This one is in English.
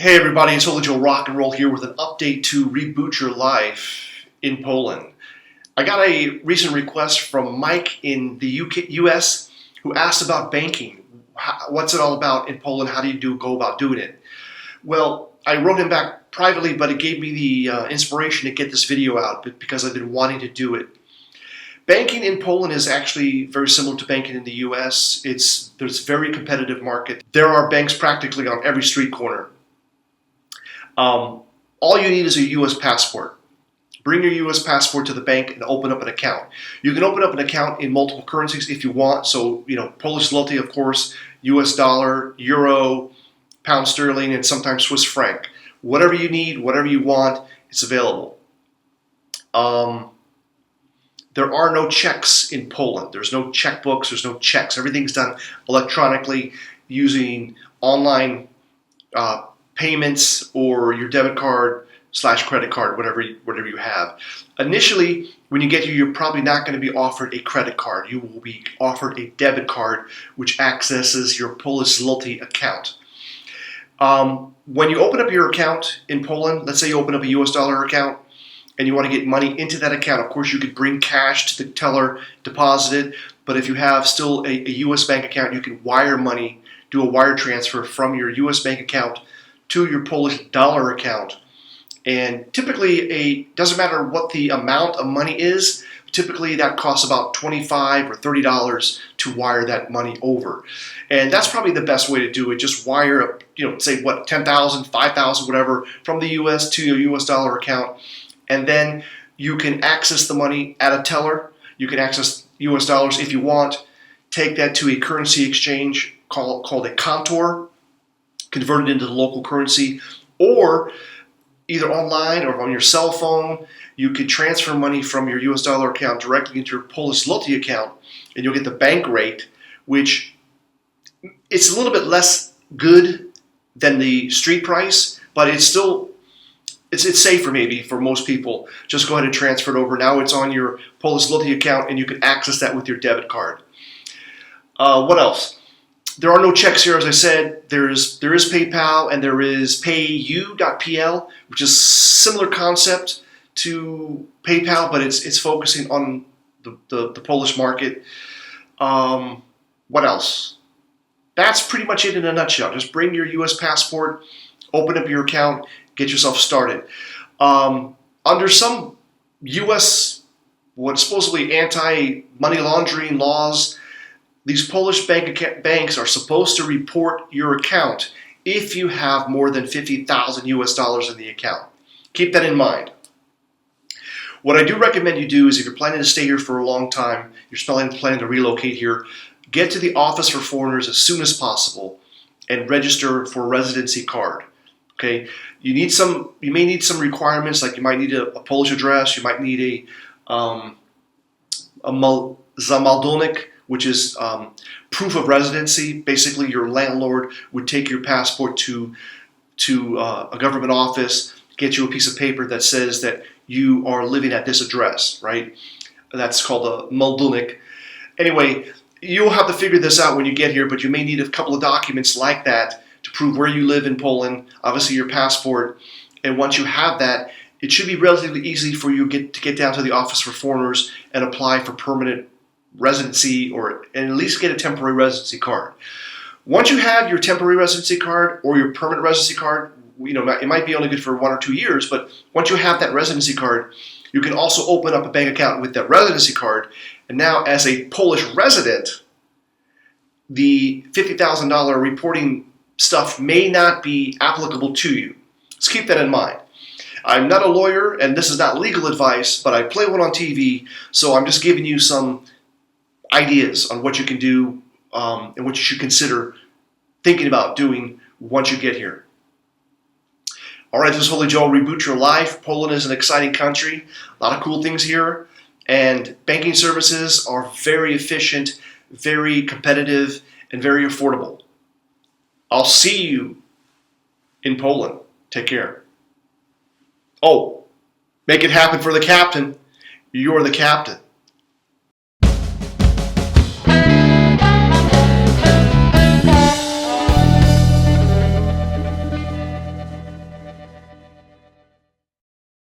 Hey everybody, it's Holy Joe Rock and Roll here with an update to Reboot Your Life in Poland. I got a recent request from Mike in the US who asked about banking. What's it all about in Poland? How do you go about doing it? Well, I wrote him back privately, but it gave me the inspiration to get this video out because I've been wanting to do it. Banking in Poland is actually very similar to banking in the US. There's a very competitive market. There are banks practically on every street corner. All you need is a U.S. passport. Bring your U.S. passport to the bank and open up an account. You can open up an account in multiple currencies if you want. So, Polish zloty, of course, U.S. dollar, euro, pound sterling, and sometimes Swiss franc. Whatever you need, whatever you want, it's available. There are no checks in Poland. There's no checkbooks. There's no checks. Everything's done electronically using online payments or your debit card / credit card, whatever you have. Initially, when you get here, you're probably not going to be offered a credit card. You will be offered a debit card, which accesses your Polish zloty account. When you open up your account in Poland, let's say you open up a US dollar account and you want to get money into that account, of course you could bring cash to the teller, deposit it, but if you have still a US bank account, you can wire money, do a wire transfer from your US bank account to your Polish dollar account. And typically, doesn't matter what the amount of money is, typically that costs about $25 or $30 to wire that money over. And that's probably the best way to do it. Just wire, say what, 10,000, 5,000, whatever, from the US to your US dollar account. And then you can access the money at a teller. You can access US dollars if you want. Take that to a currency exchange called a KANTOR, convert it into the local currency, or either online or on your cell phone, you could transfer money from your US dollar account directly into your Polish zloty account, and you'll get the bank rate, which it's a little bit less good than the street price, but it's still, it's safer maybe for most people. Just go ahead and transfer it over. Now it's on your Polish zloty account, and you can access that with your debit card. What else? There are no checks here, as I said. There is PayPal and there is payu.pl, which is similar concept to PayPal, but it's focusing on the Polish market. What else? That's pretty much it in a nutshell. Just bring your U.S. passport, open up your account, get yourself started. Under some U.S. what's supposedly anti-money laundering laws, these Polish banks are supposed to report your account if you have more than 50,000 US dollars in the account. Keep that in mind. What I do recommend you do is, if you're planning to stay here for a long time, you're planning to relocate here, get to the Office for Foreigners as soon as possible and register for a residency card. Okay? You may need some requirements, like you might need a Polish address, you might need a MELDUNEK, which is proof of residency. Basically, your landlord would take your passport to a government office, get you a piece of paper that says that you are living at this address, right? That's called a MELDUNEK. Anyway, you'll have to figure this out when you get here, but you may need a couple of documents like that to prove where you live in Poland, obviously your passport. And once you have that, it should be relatively easy for you to get down to the Office for Foreigners and apply for permanent residency, and at least get a temporary residency card. Once you have your temporary residency card or your permanent residency card, it might be only good for 1 or 2 years, but once you have that residency card, you can also open up a bank account with that residency card. And now, as a Polish resident, the $50,000 reporting stuff may not be applicable to you. Let's keep that in mind. I'm not a lawyer, and this is not legal advice, but I play one on TV, so I'm just giving you some ideas on what you can do and what you should consider thinking about doing once you get here. All right, this is Holy Joe. Reboot your life. Poland is an exciting country. A lot of cool things here. And banking services are very efficient, very competitive, and very affordable. I'll see you in Poland. Take care. Oh, make it happen for the captain. You're the captain.